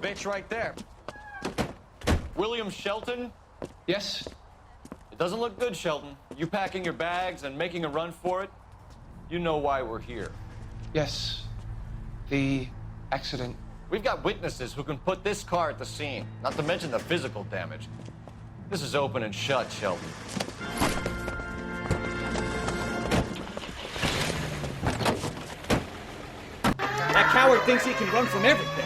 bitch right there. William Shelton? Yes? It doesn't look good, Shelton. You packing your bags and making a run for it? You know why we're here. Yes. The accident. We've got witnesses who can put this car at the scene, not to mention the physical damage. This is open and shut, Shelton. That coward thinks he can run from everything.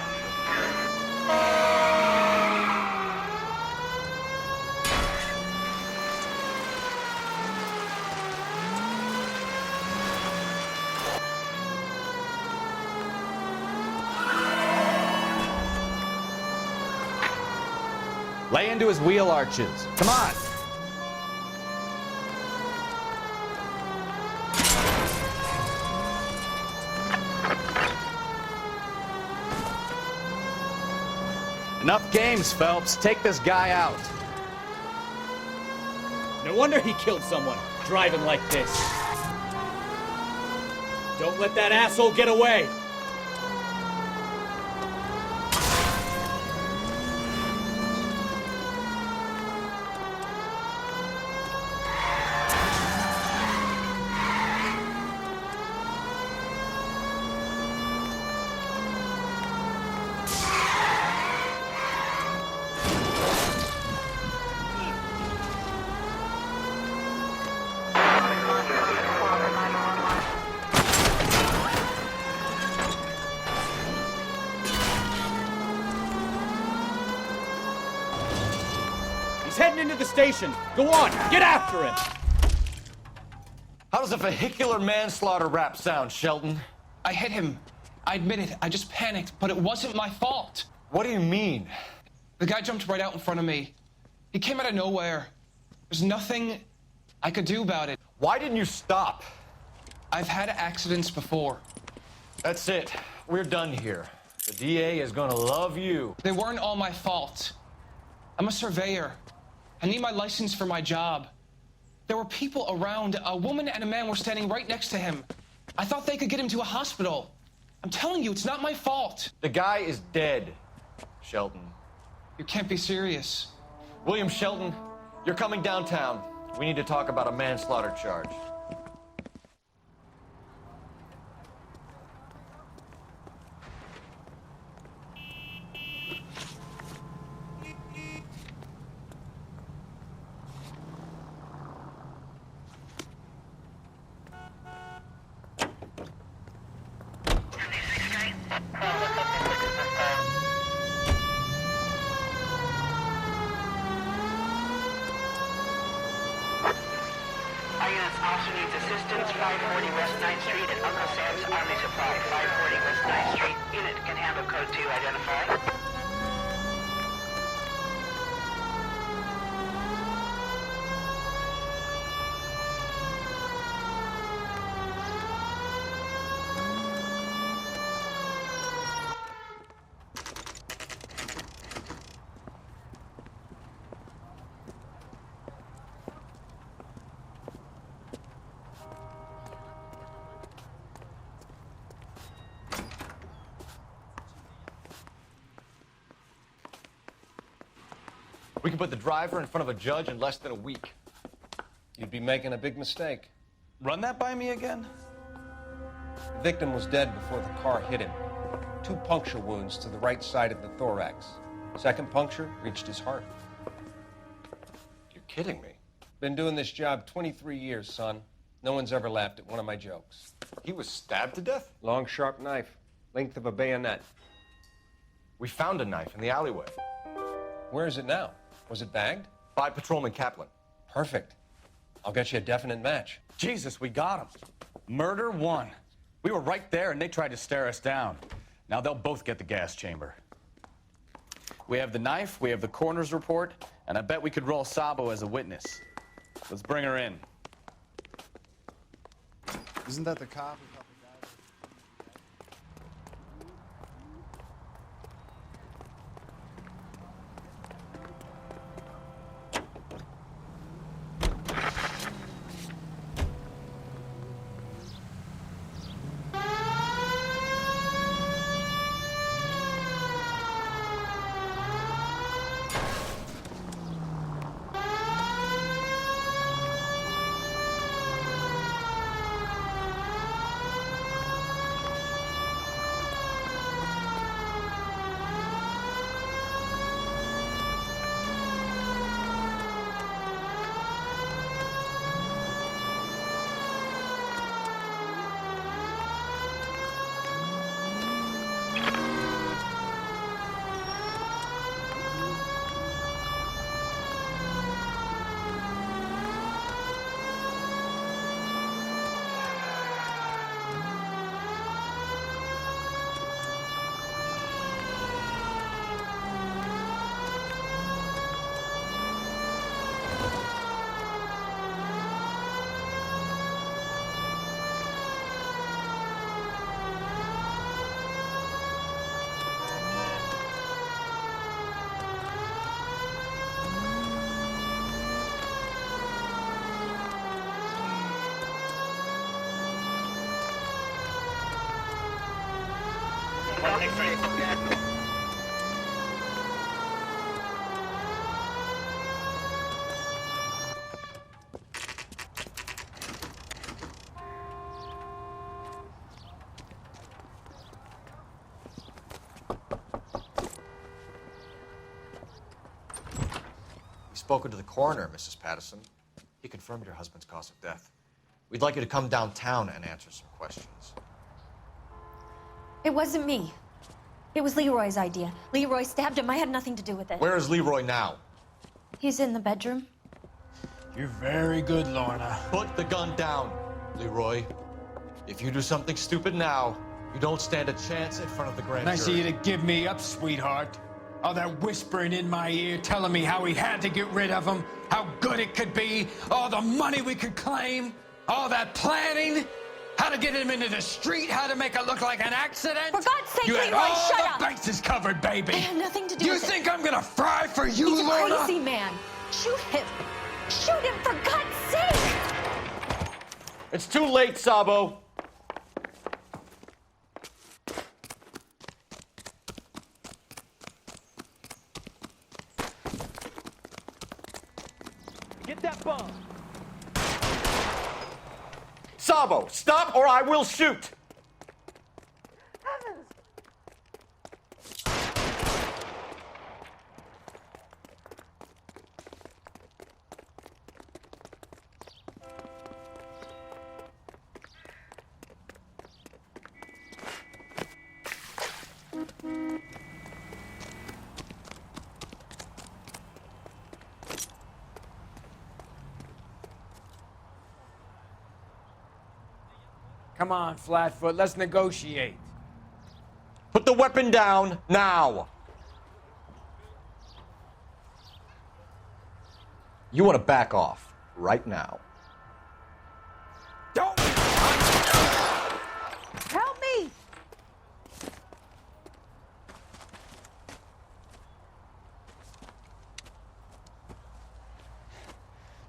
Lay into his wheel arches. Come on. Enough games, Phelps. Take this guy out. No wonder he killed someone, driving like this. Don't let that asshole get away. Heading into the station. Go on, get after him. How does a vehicular manslaughter rap sound, Shelton? I hit him. I admit it. I just panicked, but it wasn't my fault. What do you mean? The guy jumped right out in front of me. He came out of nowhere. There's nothing I could do about it. Why didn't you stop? I've had accidents before. That's it. We're done here. The DA is gonna love you. They weren't all my fault. I'm a surveyor. I need my license for my job. There were people around. A woman and a man were standing right next to him. I thought they could get him to a hospital. I'm telling you, it's not my fault. The guy is dead, Shelton. You can't be serious. William Shelton, you're coming downtown. We need to talk about a manslaughter charge. Officer needs assistance, 540 West 9th Street at Uncle Sam's Army Supply. 540 West 9th Street. Unit can handle code 2, identify. We can put the driver in front of a judge in less than a week. You'd be making a big mistake. Run that by me again? The victim was dead before the car hit him. 2 puncture wounds to the right side of the thorax. Second puncture reached his heart. You're kidding me. Been doing this job 23 years, son. No one's ever laughed at one of my jokes. He was stabbed to death? Long, sharp knife, length of a bayonet. We found a knife in the alleyway. Where is it now? Was it bagged? By Patrolman Kaplan. Perfect. I'll get you a definite match. Jesus, we got him. Murder 1. We were right there and they tried to stare us down. Now they'll both get the gas chamber. We have the knife, we have the coroner's report, and I bet we could roll Sabo as a witness. Let's bring her in. Isn't that the cop? West 9th Street. We've spoken to the coroner, Mrs. Patterson. He confirmed your husband's cause of death. We'd like you to come downtown and answer some questions. It wasn't me. It was Leroy's idea. Leroy stabbed him. I had nothing to do with it. Where is Leroy now? He's in the bedroom. You're very good, Lorna. Put the gun down, Leroy. If you do something stupid now, you don't stand a chance in front of the grand Nice of jury. you to give me up, sweetheart. All that whispering in my ear, telling me how we had to get rid of him, how good it could be, all the money we could claim, all that planning, how to get him into the street, how to make it look like an accident. For God's sake, you had Leroy, all shut the up. bases covered, baby. I had nothing to do You with it. think I'm gonna fry for you, He's a Lorna? crazy man. Shoot him. Shoot him, for God's sake. It's too late, Sabo. Get that bomb! Sabo, stop or I will shoot! Come on, Flatfoot, let's negotiate. Put the weapon down now. You want to back off right now. Don't! Help me.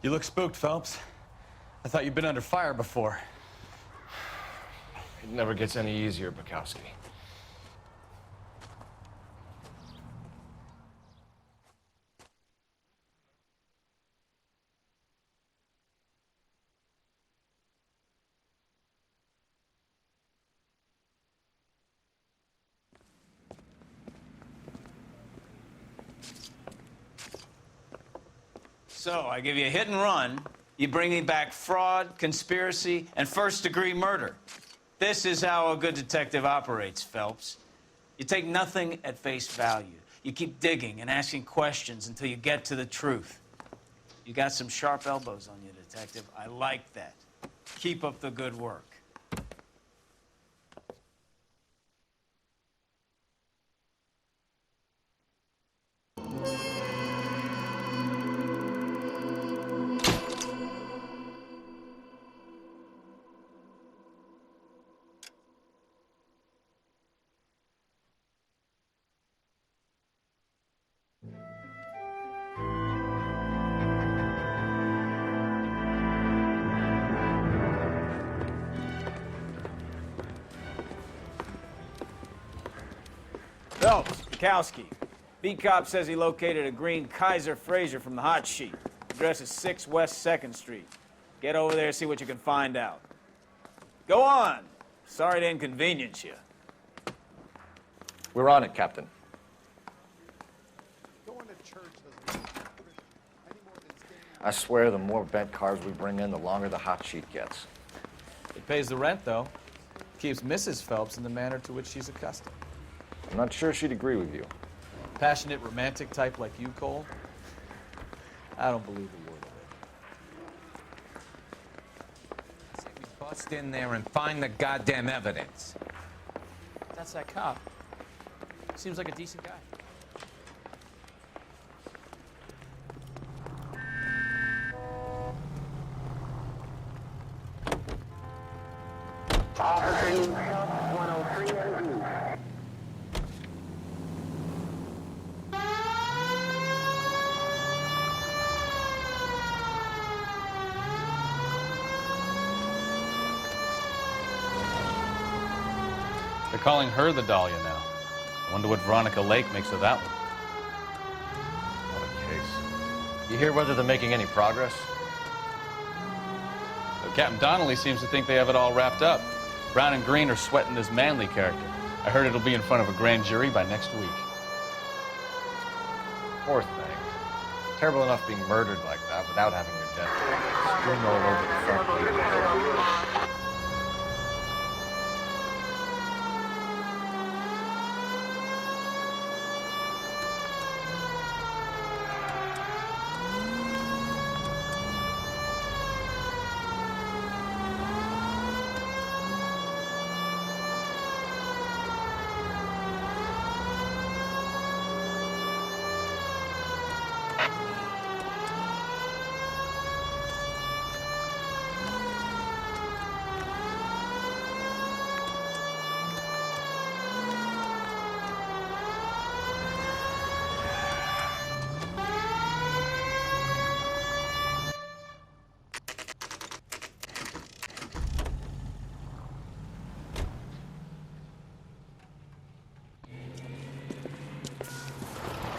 You look spooked, Phelps. I thought you'd been under fire before. It never gets any easier, Bukowski. So, I give you a hit and run, you bring me back fraud, conspiracy, and first-degree murder. This is how a good detective operates, Phelps. You take nothing at face value. You keep digging and asking questions until you get to the truth. You got some sharp elbows on you, detective. I like that. Keep up the good work. Phelps, Bukowski. Beat cop says he located a green Kaiser Fraser from the hot sheet. Address is 6 West 2nd Street. Get over there, see what you can find out. Go on. Sorry to inconvenience you. We're on it, Captain. I swear the more bent cars we bring in, the longer the hot sheet gets. It pays the rent, though. Keeps Mrs. Phelps in the manner to which she's accustomed. I'm not sure she'd agree with you. Passionate, romantic type like you, Cole? I don't believe a word of it. Say we bust in there and find the goddamn evidence. That's that cop. Seems like a decent guy. Officer 103 and They're calling her the Dahlia now. I wonder what Veronica Lake makes of that one. What a case. You hear whether they're making any progress? So Captain Donnelly seems to think they have it all wrapped up. Brown and Green are sweating this Manley character. I heard it'll be in front of a grand jury by next week. Poor thing. Terrible enough being murdered like that without having your death strewn all over the front page.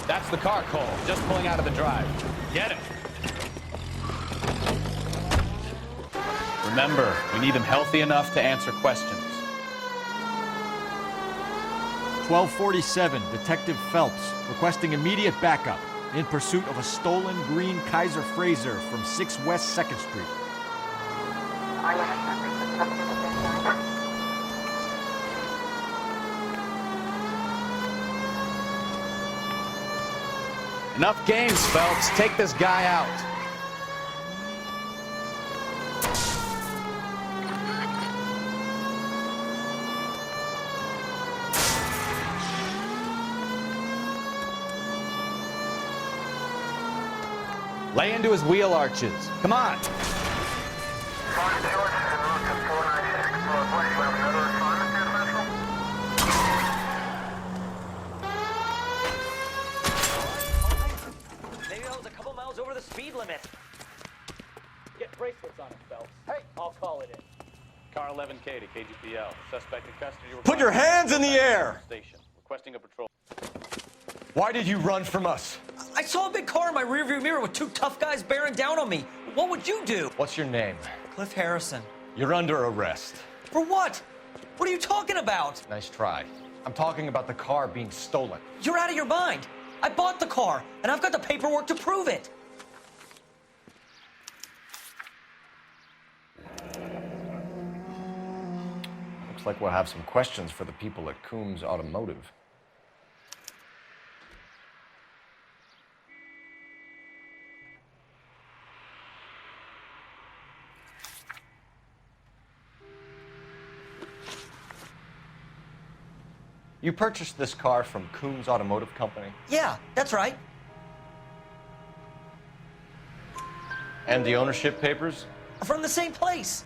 That's the car, Cole, just pulling out of the drive. Get him. Remember, we need him healthy enough to answer questions. 1247, Detective Phelps, requesting immediate backup in pursuit of a stolen green Kaiser Frazer from 6 West 2nd Street. Enough games, Phelps. Take this guy out. Lay into his wheel arches. Come on. Maybe I was a couple miles over the speed limit. Get bracelets on him, Phelps. Hey, I'll call it in. Car 11K to KGPL. Suspect in custody. Put your hands in the air! Station. Requesting a patrol. Why did you run from us? I saw a big car in my rearview mirror with 2 tough guys bearing down on me. What would you do? What's your name? Cliff Harrison. You're under arrest. For what? What are you talking about? Nice try. I'm talking about the car being stolen. You're out of your mind. I bought the car, and I've got the paperwork to prove it. Looks like we'll have some questions for the people at Coombs Automotive. You purchased this car from Coombs Automotive Company? Yeah, that's right. And the ownership papers? From the same place.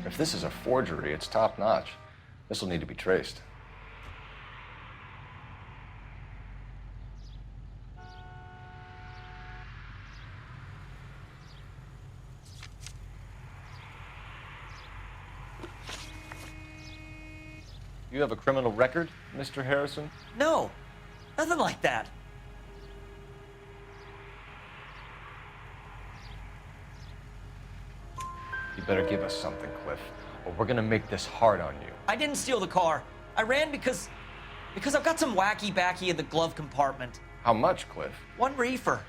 If this is a forgery, it's top-notch. This will need to be traced. You have a criminal record, Mr. Harrison? No, nothing like that. You better give us something, Cliff, or we're gonna make this hard on you. I didn't steal the car. I ran because I've got some wacky backy in the glove compartment. How much, Cliff? 1 reefer.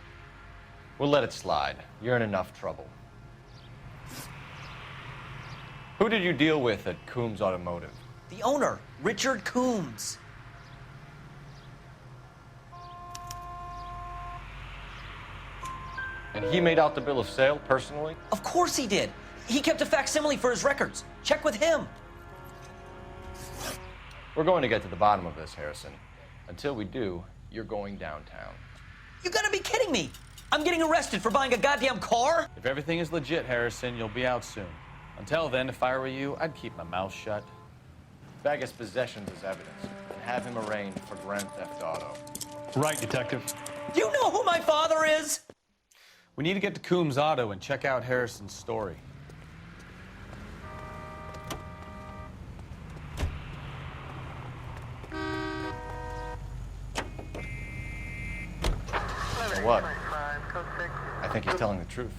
We'll let it slide. You're in enough trouble. Who did you deal with at Coombs Automotive? The owner, Richard Coombs. And he made out the bill of sale personally? Of course he did. He kept a facsimile for his records. Check with him. We're going to get to the bottom of this, Harrison. Until we do, you're going downtown. You gotta be kidding me. I'm getting arrested for buying a goddamn car? If everything is legit, Harrison, you'll be out soon. Until then, if I were you, I'd keep my mouth shut. Bag his possessions as evidence and have him arraigned for grand theft auto. Right, Detective. Do you know who my father is? We need to get to Coombs Auto and check out Harrison's story. know what? I think he's telling the truth.